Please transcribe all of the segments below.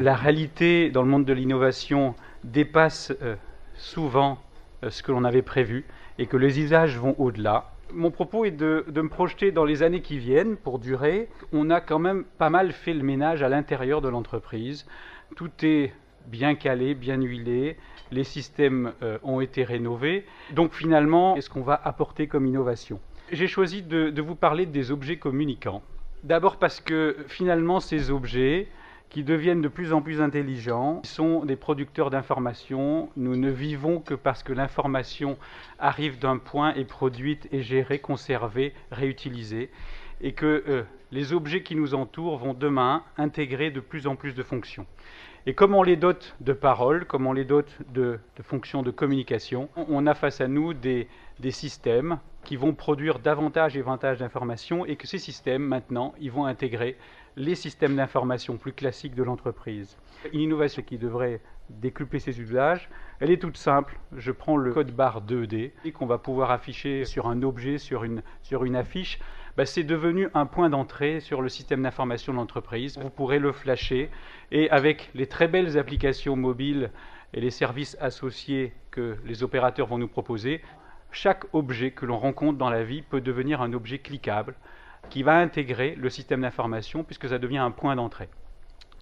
la réalité dans le monde de l'innovation dépasse souvent ce que l'on avait prévu et que les usages vont au-delà. Mon propos est de me projeter dans les années qui viennent pour durer. On a quand même pas mal fait le ménage à l'intérieur de l'entreprise. Tout est bien calé, bien huilé, les systèmes ont été rénovés. Donc finalement, qu'est-ce qu'on va apporter comme innovation? J'ai choisi de vous parler des objets communicants. D'abord parce que finalement ces objets qui deviennent de plus en plus intelligents sont des producteurs d'informations. Nous ne vivons que parce que l'information arrive d'un point, est produite, est gérée, conservée, réutilisée, et que les objets qui nous entourent vont demain intégrer de plus en plus de fonctions. Et comme on les dote de paroles, comme on les dote de fonctions de communication, on a face à nous des systèmes qui vont produire davantage et davantage d'informations et que ces systèmes, maintenant, ils vont intégrer les systèmes d'information plus classiques de l'entreprise. Une innovation qui devrait décupler ses usages, elle est toute simple. Je prends le code barre 2D qu'on va pouvoir afficher sur un objet, sur une affiche. C'est devenu un point d'entrée sur le système d'information de l'entreprise. Vous pourrez le flasher et avec les très belles applications mobiles et les services associés que les opérateurs vont nous proposer, chaque objet que l'on rencontre dans la vie peut devenir un objet cliquable qui va intégrer le système d'information puisque ça devient un point d'entrée.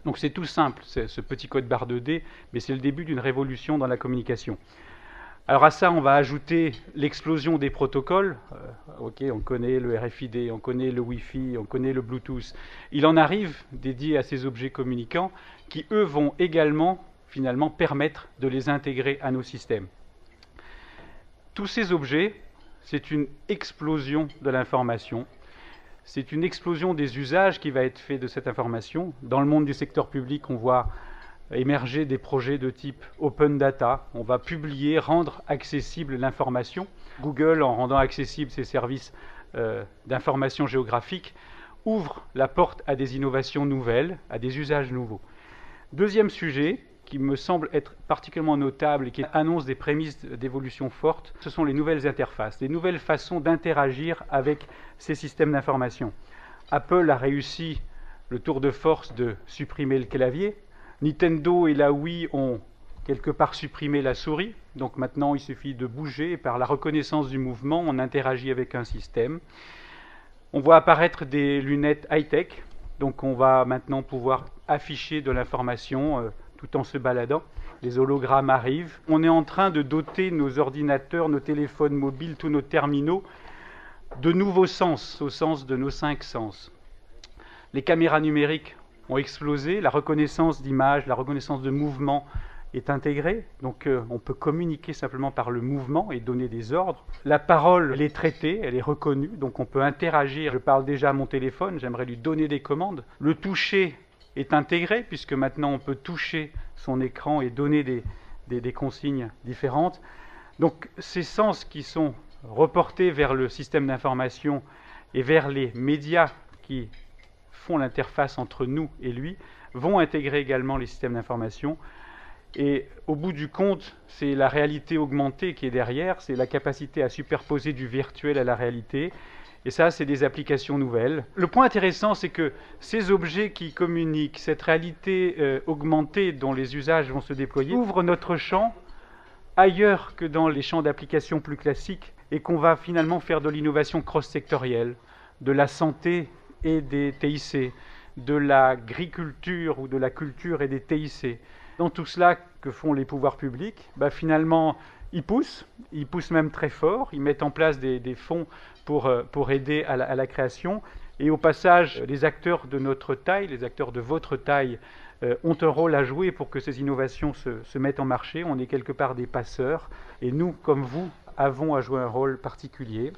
Donc c'est tout simple, ce petit code barre 2D, mais c'est le début d'une révolution dans la communication. Alors à ça, on va ajouter l'explosion des protocoles. On connaît le RFID, on connaît le Wi-Fi, on connaît le Bluetooth. Il en arrive dédiés à ces objets communicants qui, eux, vont également, finalement, permettre de les intégrer à nos systèmes. Tous ces objets, c'est une explosion de l'information. C'est une explosion des usages qui va être fait de cette information. Dans le monde du secteur public, on voit émerger des projets de type open data. On va publier, rendre accessible l'information. Google, en rendant accessible ses services d'information géographique, ouvre la porte à des innovations nouvelles, à des usages nouveaux. Deuxième sujet, qui me semble être particulièrement notable et qui annonce des prémices d'évolution fortes, ce sont les nouvelles interfaces, les nouvelles façons d'interagir avec ces systèmes d'information. Apple a réussi le tour de force de supprimer le clavier. Nintendo et la Wii ont quelque part supprimé la souris. Donc maintenant, il suffit de bouger et par la reconnaissance du mouvement, on interagit avec un système. On voit apparaître des lunettes high-tech. Donc on va maintenant pouvoir afficher de l'information tout en se baladant. Les hologrammes arrivent. On est en train de doter nos ordinateurs, nos téléphones mobiles, tous nos terminaux de nouveaux sens, au sens de nos 5 sens. Les caméras numériques ont explosé, la reconnaissance d'images, la reconnaissance de mouvement est intégrée. Donc on peut communiquer simplement par le mouvement et donner des ordres. La parole, elle est traitée, elle est reconnue, donc on peut interagir. Je parle déjà à mon téléphone, j'aimerais lui donner des commandes. Le toucher est intégré, puisque maintenant on peut toucher son écran et donner des consignes différentes. Donc ces sens qui sont reportés vers le système d'information et vers les médias qui font l'interface entre nous et lui, vont intégrer également les systèmes d'information. Et au bout du compte, c'est la réalité augmentée qui est derrière, c'est la capacité à superposer du virtuel à la réalité. Et ça, c'est des applications nouvelles. Le point intéressant, c'est que ces objets qui communiquent, cette réalité augmentée dont les usages vont se déployer, ouvrent notre champ ailleurs que dans les champs d'application plus classiques et qu'on va finalement faire de l'innovation cross-sectorielle, de la santé et des TIC, de l'agriculture ou de la culture et des TIC. Dans tout cela que font les pouvoirs publics, finalement, ils poussent même très fort, ils mettent en place des fonds pour aider à la création. Et au passage, les acteurs de notre taille, les acteurs de votre taille, ont un rôle à jouer pour que ces innovations se mettent en marché. On est quelque part des passeurs. Et nous, comme vous, avons à jouer un rôle particulier.